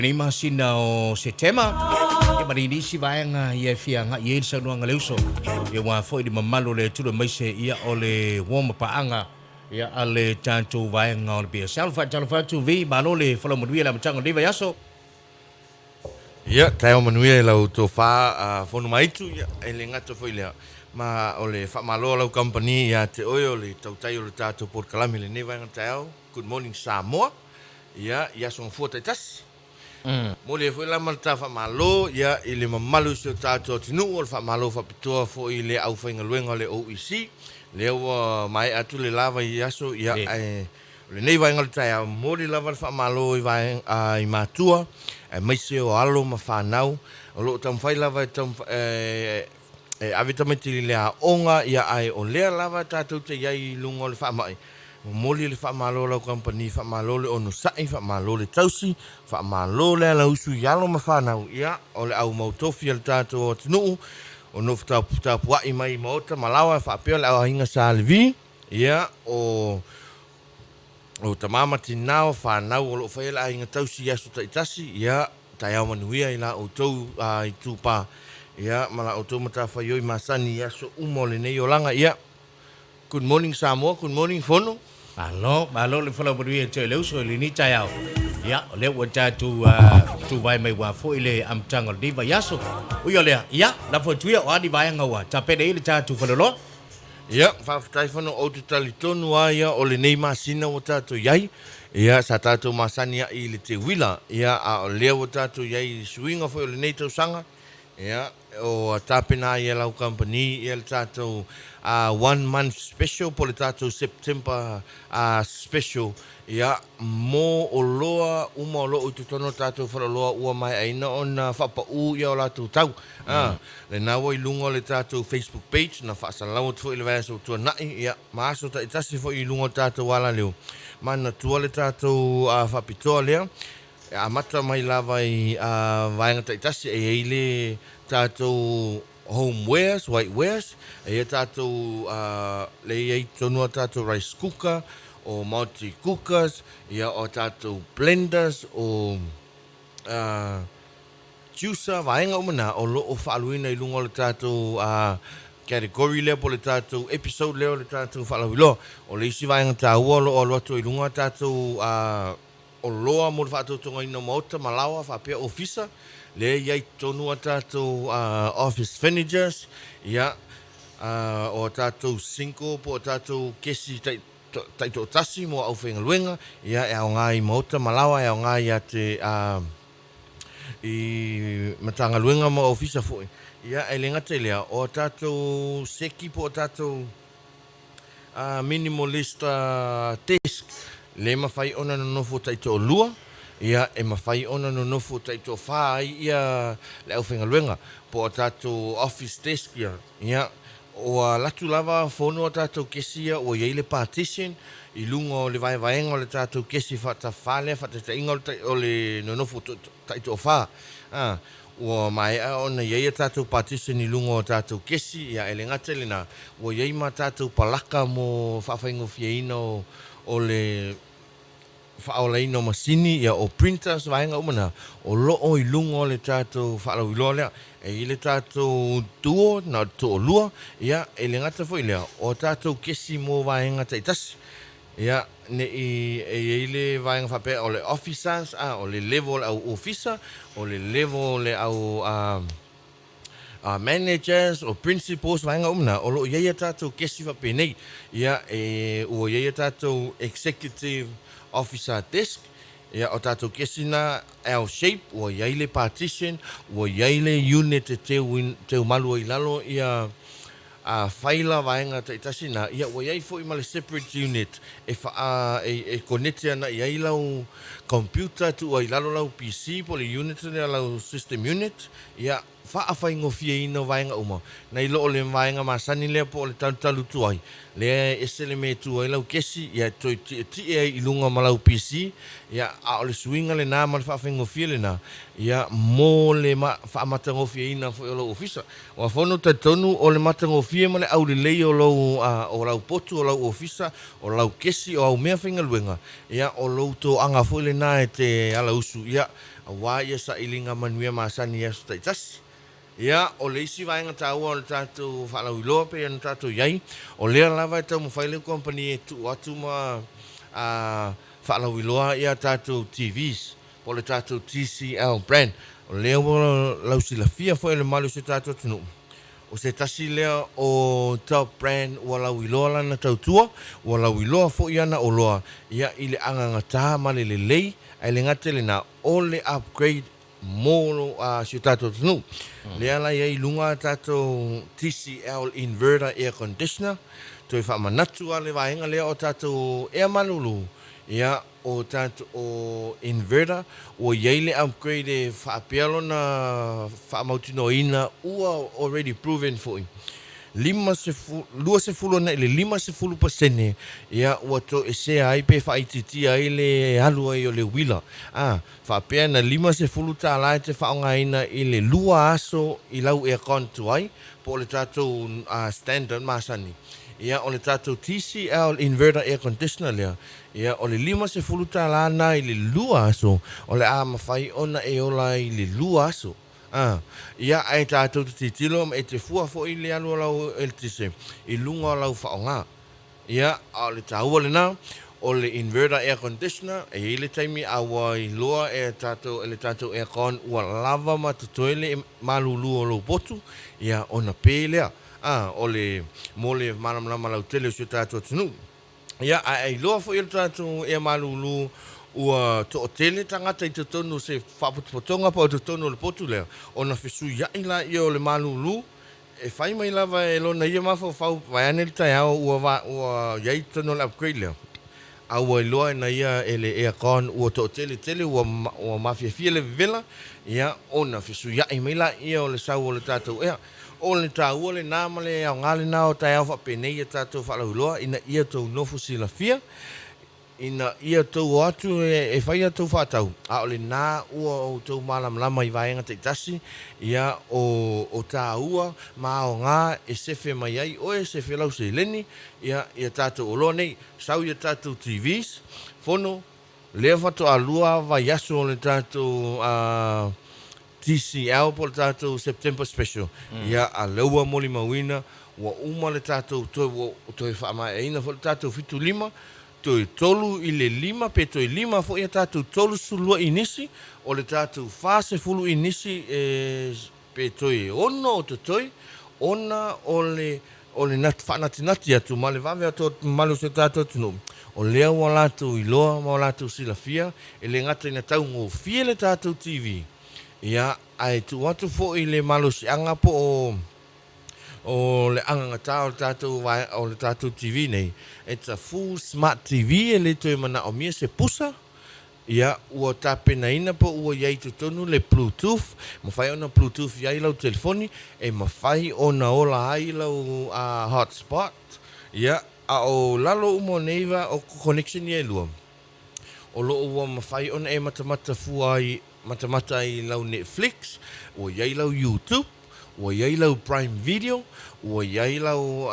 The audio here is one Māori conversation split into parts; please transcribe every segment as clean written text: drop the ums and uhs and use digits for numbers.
Ni masina o Setema e marini si vaenga ia fianga ia sa no ngaleuso e wa foi di mamalo le tulo mai se ia ole woma paanga ia ale tanto vaenga o BSL fa Talofa tu vi malo le falo modui la mchanga diva yaso ia tai o manuia lau to fa fonu mai tu ia ele ngato foi le ma ole fa malo lau company ia te oio le tautai o le tato por kalami le neva ngatao good morning Samoa ia son fuata tas mo le foi la malta fa malo ia ile mamalu so tato tinu o fa malo fa pitoa fo ile au fainga luenga le OEC le mai atu le lava ia so ia le nei vai ngalta mo le lava fa malo i vai i matua mai se o alo ma fa nau o lo tam fai lava tam avitamenti le a onga ia ai o le lava tato te ia lungo le fa mai moli le fa malo la company fa malo le onu sai fa malo le tausi fa malo le la usu yalo ma fa na ia o le au mautofi al tato tnu o no fta fta wa i mai mota malawa fa pe la hinga salvi ia o tamama tinao fa na o lo fa la hinga tausi ya su taitasi ia taya manuia ila o tou i tupa ia mala automata fa yo masani ya so umo le nei olanga ia good morning Samoa good morning Fono. Malo le falo modui te leuso le ni tayao ia le wata tu vai mai wa fo ile amtanga diva yaso uyo le ia la fo tuia o di vai ngawa tapede ile tu falo lo ia fa tai fono o te talitonu ia o le nei masina o tato yai ia sa tato masani i le te wila ia a le o tato yai swinga fo le nei sanga ia o tapena ia lau company ia le tato 1 month special po le tato September special ia mo o loa uma o loo i tutono tato whara loa ua mai aina ona whapa u ia o lato tau le nawa i lungo le tato Facebook page na whaasalau tu i le vaya so tua nai ia maaso ta itasi fo i lungo tato wala leo mana tua le tato whapitoa lea a mata mai lava i vaenga ta itasi e eile tato homewares, whitewares, e tato le ei tonua tato rice cooker o multi cookers, ia o tato blenders o juicer, vaenga umana o loo whaaluina i lungo le tato category leo po le tato episode leo le tato whaalawilo o le isi vaenga ta ua o loto i lunga tato o loa mo le whaatotonga ina maota malawa whapea ofisa le iai tonua tato office furnitures ia o tato cinco po tato kesi taito tasi mo au whenga luenga ia e au ngai maota malawa e au ngai ia te i matanga luenga mo ofisa foi ia e lenga te lea o tato seki po tato minimalist desk le mawhai ona no nofo taito o lua ia e mawhai ona no nofo taito whai ia le au whenga luenga po tato office desk ia o latu lava fono tato kesia o yeile partition i lungo le vai vaenga le tato kesi fata fale fata inga o le no nofo taito wha o mai ona yeia tato partition i lungo tato kesi ia ele ngate lena o yeima tato palaka mo whawhaingo fieino o le whaolaino masini ia o printers vaenga umana o loo i lungo le tato whaalawilo lea e i le tato tuo na to lua ia e le ngata foi lea o tato kesi mo vaenga taitasi ia ne i le vaenga whape o le officers o le level au officer o le level le au managers o principals vaenga umana o loo ia tato kesi whape nei ia o ia tato executive officer desk ia o tato kesina L shape o yaile partition o yaile unit te malu i lalo ia faila vaenga te tasina ia o yai fo i male separate unit e connectia na ia lau computer tu o lalo lau PC po le unit ne lau system unit ia whaafaingo fie ino vaenga uma nei lo le vaenga masani le po le talu tuai le esele me tuai lau kesi ia toi ti i lunga malau PC ia a le swinga le na mal whaafaingo fie le na ia mo le whaamatango fie ina fo lo ofisa wa fono te tonu o le matango fie male au le lei o lau potu o lau ofisa o lau kesi o au mea whainga luenga ia o lau to anga fo le na e te ala usu ia Awa ia sa ilinga manuia masani ia sta itas. Ia, o le isi vaenga taua o le tātou whalauiloa pe anu tātou iai. O lea lava e tau mawhaile kompani e tu atu ma whalauiloa ia tātou TVs. Po le tātou TCL brand. O lea wala lausila fia fo ele malu se tātou tunu. O se tasi lea o top brand ua lauiloa lana tautua. Ua lauiloa fo iana o loa. Ia ile anganga taha male le lei. Ai le ngate le na ole upgrade molo si tātou tunu. Lea la iai lunga tātou TCL inverter air conditioner. Toi whamanatu a le vaenga lea o tātou air malulu. Ia o tātou o inverter. O iai le upgrade e whaapealo na whaamautino ina ua already proven for i. Lua se fulu na ile 5% ia ua to e sea ai pe whaititia ai le alu ai o le wila. Whapea na 5% tā lai te whaonga ina i le lua aso i lau e kontu ai po le tātou standard masani. Ia o le tātou TCL inverter air conditioner lea. Ia o le 5% tā lai na i le lua aso o le mawhai ona e ola i le lua aso. Ia ai tātou te titilo e te fua fo i le alu lau eltise i lunga o lau whaonga. Ia o le tāua le nā o le inverter air conditioner e i le taimi awa i loa e le tātou aircon ua lava ma tutoele e malulu o lau potu. Ia o na pēlea o le mole malamlama lau tele o si tātou tunu. Ia ai loa fo i le tātou e malulu ua to tele tangata i te tonu se whaputupotonga pa o te tonu le potu lea. O na fesu iai la i o le malulu e whai mai lava e lona ia mawha whau vaiane le tai au ua iai tonu le upgrade lea. Aua i loa na ia e le aircon ua to tele ua mafiafia le vela. Ia o na fesu iai mai la i o le sau o le tātou ea. O le tāua le nāma le au ngale nā o tai au whapenei e tātou whalauloa ina ia tau nofu sila fia. Ina ia tau atu e whai atu whātau. A o le nā ua o tau malamlama i vaenga te tasi. Ia o tā ua mā o ngā e sefe mai ai o e sefe lau se leni. Ia tātou o loa nei. Sau ia tātou TVs. Fono, lea whato a lua vai aso o le tātou TCL po le tātou September Special. Ia a leua moli mawina. Ua uma le tātou toi whaamai eina fo le tātou fitu lima. Toi tolu i le 5 pe toi 5 fo ia tātou tolu sulua inisi o le tātou fase fulu inisi pe toi ono o te toi ona o le whanatinati atu ma le vave ato malu se tātou tunu o lea wa lātou i loa ma lātou silafia e le ngata ina tau ngō fie le tātou TV ia ai tu watu fo i le malu si anga po o le angangata o le tātou TV nei. It's a full smart TV e le toi mana o mia se pusa. Ia ua tāpena ina po ua iai tutonu le Bluetooth. Mawhai ona Bluetooth iai lau telefoni e mawhai ona ola ai lau hotspot. Ia a o lalo umo neiva o connection iai lua. O lo ua mawhai ona e matamata fuai matamata i lau Netflix. O iai lau YouTube. Ua iai lau Prime Video, ua iai lau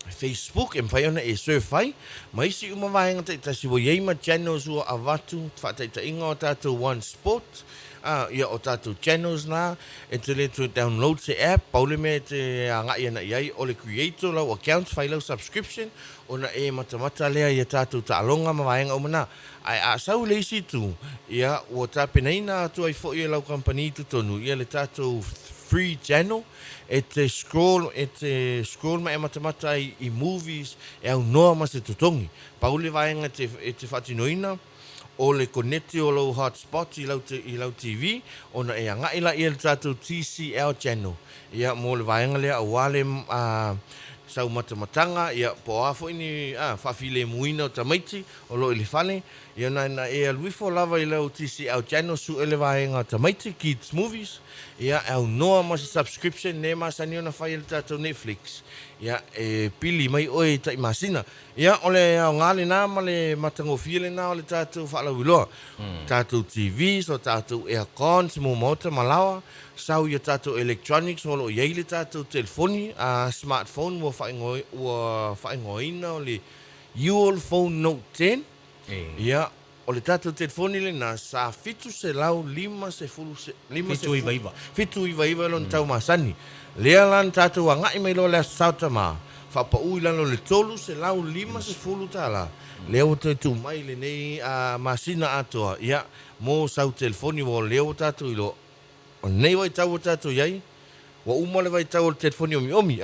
Facebook, e mwhai ona e surfai. Ma isi uma vaenga te tasi, ua iai ma channels ua avatu, whaataita inga o tātou One Sport, ia o tātou channels nā, e te le tu download se app, paule me te ngai ana iai, o le creator lau account, whai lau subscription, ona e matamata lea ia tātou taalonga ma vaenga o mana. Ai a sau le isi tu, ia ua tāpena ina atu ai fo ia lau company tu tonu, ia le tātou free channel, e te scroll ma e matamata i movies, e au noa ma se tutongi. Paule vaenga e te whatinoina, o le koneti o lau hotspot i lau TV, ona e anga ila i le tātou TCL channel. Ia mo le vaenga lea a wale sau matamatanga, ia po afo ini whawhile muina o tamaiti, o lo ili whale, ia na e aluifo lava i lau TCL channel su ele vaenga tamaiti, kids movies, ia au noa masi subscription, ne masani ona whai ele tātou Netflix, ia e pili mai oe tai masina, ia ole au ngale nā ma le matangofile nā o le tātou whalawiloa, tātou TV, so tātou aircon, si mo mauta malawa, sau ia tātou electronics, o lo iei le tātou telefoni, smartphone, ua whaingoina o le Uol Phone Note 10, ia o le tātou telefoni le na sa fitu se lau Fitu iwa. fitu iwa lon tau masani. Lea lan tātou a ngai mai lo le sauta ma. Whapa ui lano le tolu se lau lima se fulu tala. Leo tu mai le nei a masina atoa. Ia, mo sau telefoni wo leo tātou ilo. O nei wai tau o tātou iai. Wa umale vai tau o telefoni omi.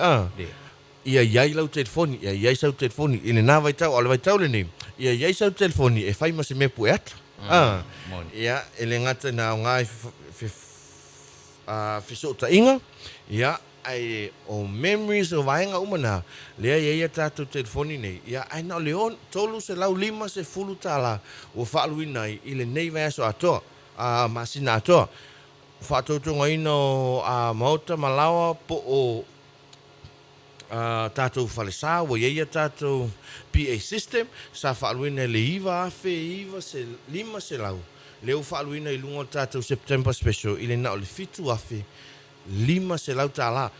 Ia iai lau telefoni, ia iai sau telefoni. Ile nā vai tau, ale vai tau le nei. Ia iai sau telefoni, e whai ma se mepu e ata. Ia, ele ngata nā o ngai fisota inga. Ia, ai o memories o vaenga umana. Lea ia tātou telefoni nei. Ia, ai nao leon, tolu se lau lima se fulu tala. O whaaluina ile nei vai aso atoa. Masina atoa. Whaatotonga ino mauta malawa po o tātou whalesa, wa ia tātou PA system, sa whaaluina le iwa afe, iwa se lima se lau. Leo whaaluina I lunga tātou September special, ile na o le fitu afe, lima se lau tāla.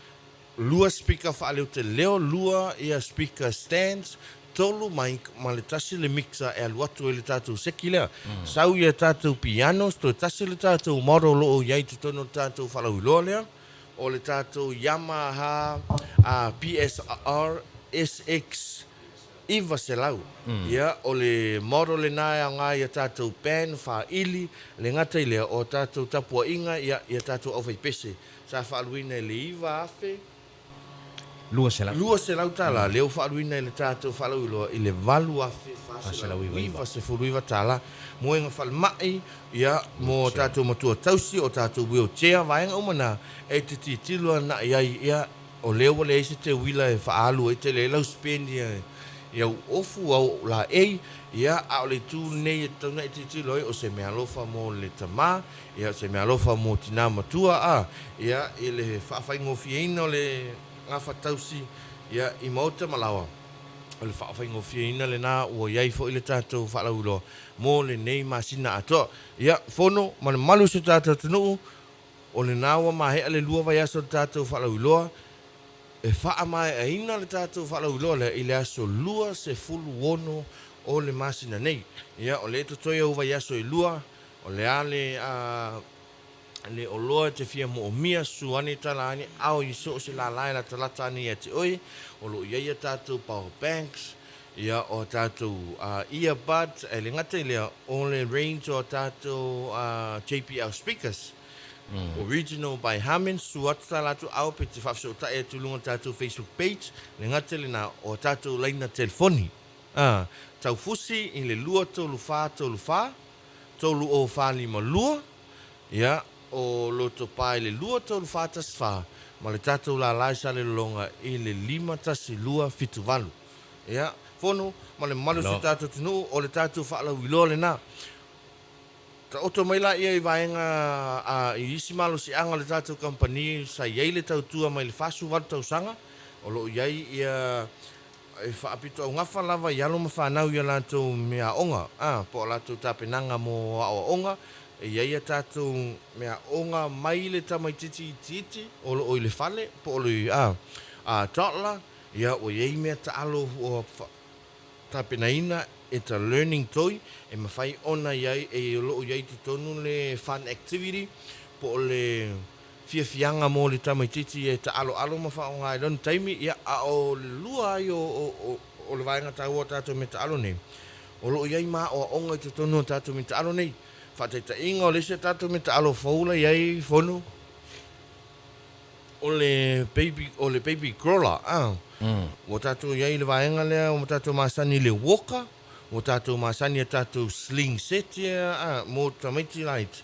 Lua speaker whaaleu te leo, lua ia speaker stands, tolu mai ma le tasi le mixer e aluatu e le tātou seki lea. Sau ia tātou pianos, to tasi le tātou moro loo iai tutono tātou whalauiloa lea. O le tātou Yamaha BSR SX iwa se lau. Ia, o le moro le nāia ngā ia tātou pen, wha ili, le ngata lea o tātou tapua inga, ia tātou au pese. Sa whaaluina le iwa afe. Lua se lau. Lua se lau tala, leo whaaluina le tātou whalauiloa, I le valu afe, se lau iwa se furu iwa tala. Moenga whalmai, ia, mo tātou matua tausi, o tātou wheelchair, vaenga umana, e te titilua na iai, ia, o leo le eise te wila e whaalu, e te le lau spendi, ia ofu au la ei, ia, a o le tū nei e tauna e titilua, o se mea lofa mo le tama, ia, se mea lofa mo tina matua, ia, I le whaafaingofi eina o le ngafa tausi, ia, I mauta malawa. O le whaafaingofi eina le nā, ua iai fo I le tātou whalauiloa, mo le nei masina atoa. Ia, whono, ma le malu se tātou tunuu, o le nāua mahea le lua vai aso le tātou whalauiloa, e wha mai a ina le tātou whalauiloa le I le aso lua se fulu wono o le masina nei. Ia, o le totoia u vai aso I lua, o le ale le oloa te fia mo o mia suani tala ani au I so se la lai la talata ani e te oi, o lo ia tātou power banks, ia o tātou earbuds, e le ngata lea o le range o tātou JPL speakers. Original by Hammond, suata latu au pe te whafso ta e tulunga tātou Facebook page, le ngata le na o tātou leina telefoni. Tau fusi I le lua tolu wha, tolu o wha lima lua, ia, o loto pai le lua tolu wha tas wha, ma le tātou la laisa le longa I le lima tasi lua fitu walu. Ia, whono, ma le malu si tātou tunu, o le tātou whaalau iloa le nā. Ta oto mai la ia I vaenga I isi malo si anga le tātou company, sa iei le tau tua mai le whasu wadu tau sanga, o lo iei ia e whaapito au ngafa lava I alo ma whanau ia lātou mea onga, po lātou tāpenanga mo awa onga, e iei tātou mea onga mai le tamai titi, o lo oi le whale, po lo totla, ia o iei mea ta alo o tāpenaina, e ta learning toy, e mawhai ona iai, e lo iai te tonu le fun activity, po le fianga mo le tamaititi, e ta alo mawha o ngai lon taimi, ia a o lua ai o le vaenga tau o tātou me ta alo nei. O lo iai maa o onga te tonu o tātou me ta alo nei. Whataita inga o lese tātou me ta alo faula iai whono. O le baby crawler, o tātou iai le vaenga lea, o tātou masani le walker, o tātou masani a tātou sling set ia, mo tamaiti light.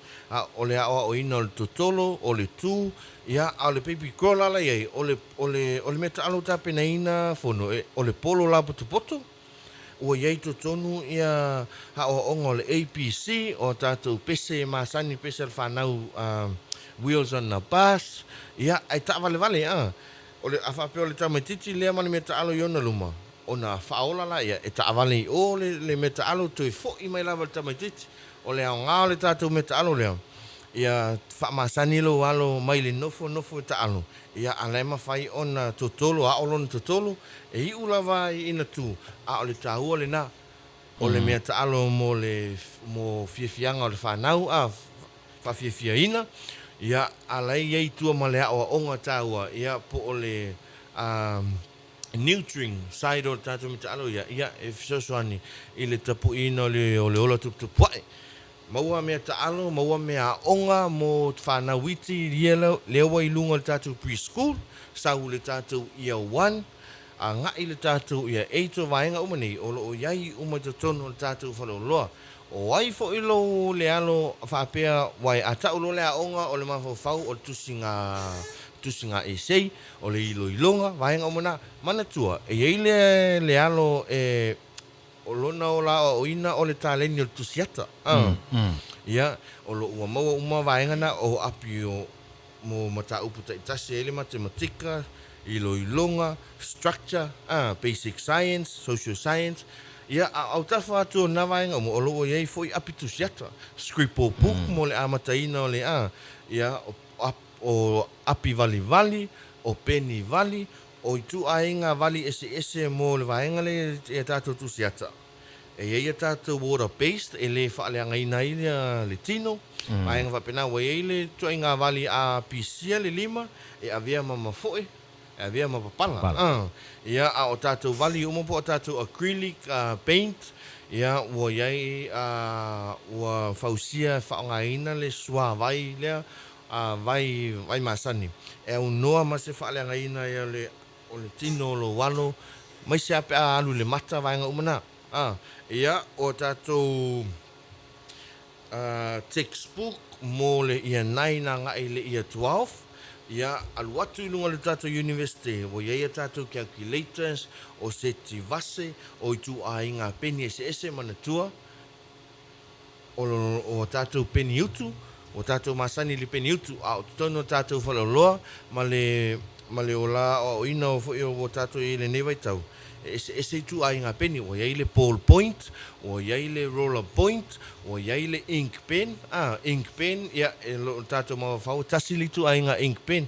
O le awa o ina o le totolo, o le tū, ia, o le baby crawler la iai, o le meta alo tāpena ina whono, o le polo la poto, o iai totonu ia, o ongo le APC, o tātou pese masani, pese al whanau wheels on the bus, ia, ai ta vale, o le awhape o le tamaititi lea mani meta alo iona luma. O na whaola la ia, e ta avale o le meta alo tui fo I mai lava le tamaititi, o le au ngā le tātou meta alo lea. Ia whaamasani lo alo mai le nofo e ta alo. Ia alema whai o na totolo, a olona totolo, e I ula vai ina tū, a o le tāua le nā. o le mea taalo mo fiafianga o le whanau, whawhiawhiaina, ia alai ei tua ma le awa onga tāua, ia po o le nurturing side o le tātou me taalo, ia e fisosoani i le tapu ina o le ola tupuai. Maua mea taalo, maua mea onga mo whanau iti, lewa i lunga le tātou preschool, sau le tātou ia 1, a ngai le tātou ia 8 o vaenga umani, o lo o iai umai totono le tātou whaloloa. O wai fo ilo le alo whapea wai atau lo le aonga o le mawhau o tusinga e sei, o le ilo ilonga, vaenga umana, manatua, e eile le alo o lona o la o ina o le taleni o tusiata. Ia, o lo ua maua uma vaenga na o api o mo mata upu taitasi ele matematika, ilo ilonga, structure, basic science, social science. Ia, au tafa atu o nawaenga mo o loo iei foi api tusiata. Scripo book mo le amataina o le Ia, o api vali, o peni vali, o itu ainga vali ese mo le vaenga le e tātou tusiata. E ia tātou water-based, e le whaaleanga ina i le tino. Vaenga whapena, wa e le tuainga vali a pisia le 5, e avea mamafoe. Avea mapapala. Ia a o tātou vali umopo o tātou acrylic paint. Ia ua iai ua fausia whaongaina le sua vai lea. Vai masani. E unoa ma se whaaleanga ina ia o le tino lo walo. Mai se ape a alu le mata vaenga umana. Ia o tātou textbook mo le ia 9 na ngai le ia 12. Ia alu atu i lunga le tātou university, o ia tātou calculators, o seti vase, o i tu a inga peni ese manatua, o tātou peni utu, o tātou masani li peni utu, a o tono tātou whaloloa, ma le o la o ina o tātou i le nevai tau. Ese tu a inga peni, o iai le ball point, o iai le roller point, o iai le ink pen. Ink pen, ia, o tātou mawa whau, tasili tu a inga ink pen.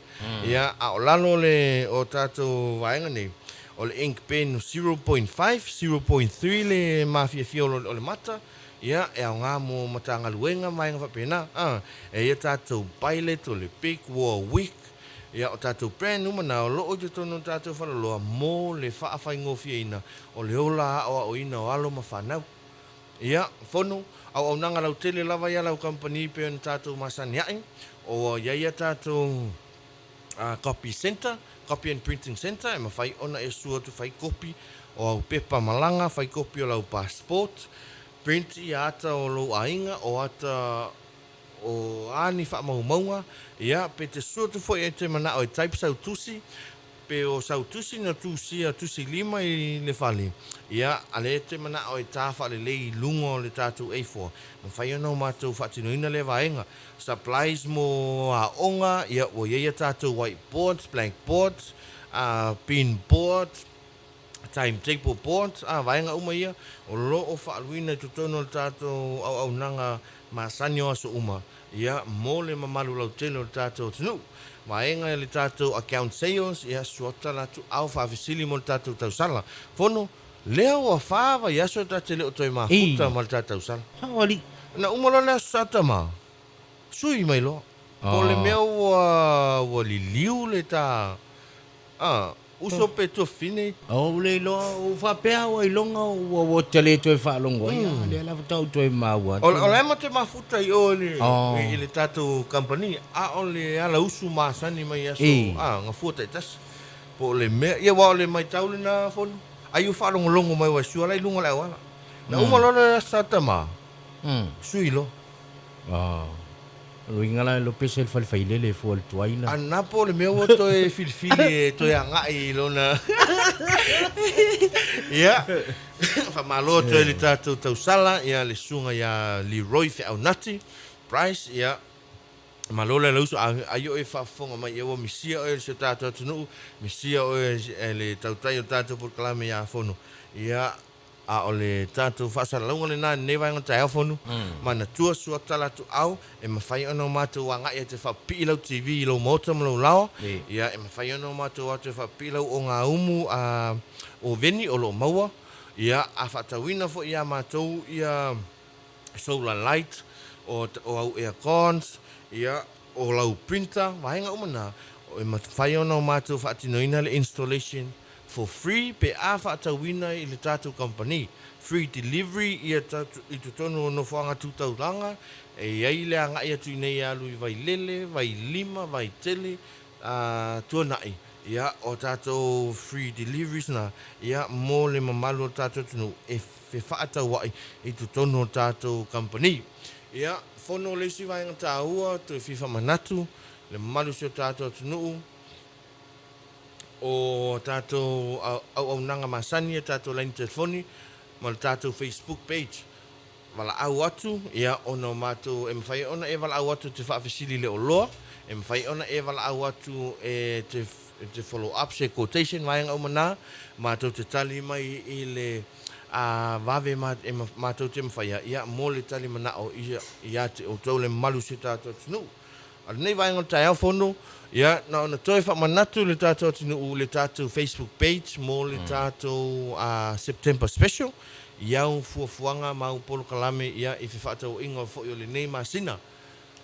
Ia, a o lalo le o tātou vaenga nei, o le ink pen 0.5, 0.3 le mawhia o le mata. Ia, e au ngā mo matanga luenga maenga whapena. E ia tātou pilot o le Big War Week. Ia o tātou brand umana o loo te tono tātou whalaloa mō le whaafai ngofia ina o le ola o ina o alo ma whanau. Ia, whono, au nanga lau tele lava ia lau company pe on tātou masani aing o ia tātou copy center, copy and printing center, e mawhai ona e sua tu whai kopi o au pepa malanga, whai kopi o lau passport, print i ata o lau ainga o ata o ani whaamaunga, ia, pe te suatu foi e te mana o e type sau tusi, pe o sau tusi na tusi 5 i le whali. Ia, ale e te mana o e tāwha le lei lungo le tātou A4. Ma whai anau mātou whatinoina le vaenga. Supplies mo a onga, ia, o ia tātou whiteboards, blackboards, pinboards, timetable boards, vaenga uma ia, o lo o whaaluina tu tono le tātou au nanga masani o aso uma. Ia, mo le mamalu lau tele o le tātou tunu. Vaenga le tātou account sales, ia, suata la tu au whaafisili mo le tātou tausala. Fono, leo a whaava, ia so tātou leo toi mafuta mo le tātou sala. Hawali. Na umalo lea sata ma. Sui mai lo. Po le mea wa li liu le tā. Uso pe to fine. O le lo o whapea o i longa o tele toi whaalongo. Ia, le ala tau toi maua. O le ma te mafuta i o le tātou company. A o le ala usu masani mai aso. Ngā fuata i tas. Po le mea. Ia wa o le mai tau le na fono. Ai u whaalongo longo mai wa sua lai lunga lai wala. Na umalo le sata ma. Sui lo. Ruinga la lo pese el falfaile le fo al tuaina. Ana po le mea to e filfili to e ngai lona. Ia. Fa malo to le tātou tausala, ia le sunga ia Leroy fe au nati. Price ia malo le lausu ayo e fa fonga mai e o misia o se tātou tunu, misia o le tautai o tātou por kalame ia fono. Ia a o le tātou whasalaunga le nā newa inga tai awhonu. Mana tua sua tala tu au, e mawhai ono mātou a ngai e te whapi lau TV i lau mota ma lau lao. Ia, e mawhai ono mātou a te whapi lau o ngā umu o veni o lo maua. ia a whaatawina fo ia mātou ia solar light o au aircons ia o lau printer wahenga umana o whai ona o mātou whaatinoina le installation for free pe a whaatawina i le tātou company free delivery ia tātou i tutonu no whanga tūtauranga e iai le anga ia tui nei alu i vai lele, vai lima, vai tele tuanai ia o tātou free deliveries na ia mō le mamalu o tātou tunu e whaatau wai i tutonu o tātou company ia whono lesi vaenga tāua tu e whiwha manatu le mamalu si o tātou tunu o tātou au nanga masani e tātou line telefoni ma le tātou Facebook page wala au atu ia ono mātou e mwhai ona e wala au atu te whaafesili le o loa e mwhai ona e wala au atu e te follow up se quotation vaenga umana mātou te tali mai i le vave mātou te mwhaia ia mō le tali mana o ia te o tau le malu se tātou tinu ala nei vaenga tai au whono ia na ona toi wha manatu le tātou tinu le tātou Facebook page mō le tātou September special iau fuafuanga mau polo kalame ia i whawhatau inga fo i o le nei masina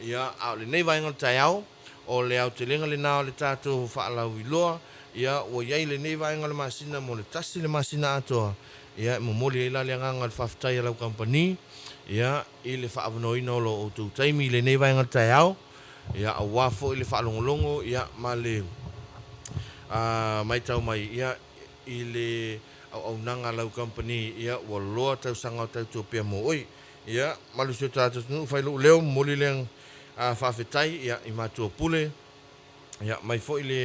ia au le nei vaenga tai au o le au te lenga le nao le tātou whaalau i loa ia o iai le nei vaenga le masina mo le tasi le masina atoa ia mo moli e la le nganga le whawhatai alau company ia i le whaavanoina o lo o tau taimi le nei vaenga tai au ia a wafo i le whaalongolongo ia ma le mai tau mai ia i le au nanga lau company ia o loa tau sanga o tau tupia mo oi ia malu sio tātou tunu whailu leo moli leang whawhetai ia i mātua pule ia mai fo i le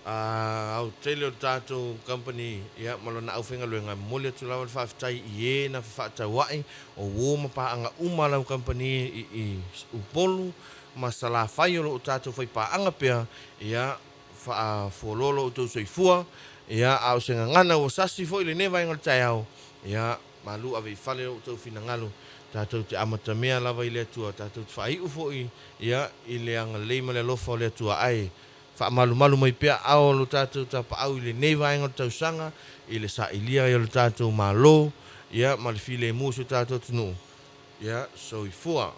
au tele o tātou company ia malona au whenga luenga moli atu lawa whawhetai i e na whawhatau wai o woma pa anga uma lau company i upolu masala whai o tātou whai pa anga pia ia whaafololo o tau soifua ia au senga ngana o sasi fo i le newa ingal tai au ia malu ave fale o tau fina ngalu tātou te amata mea lava i le atua tātou te whai ufo ia i le anga leima le lofa o le atua ai wha malu mai pia ao lo tātou tapa au i le newa ingal tau sanga i le sa ilia i lo tātou malo ia ma le file muso tātou tunu ia so i fua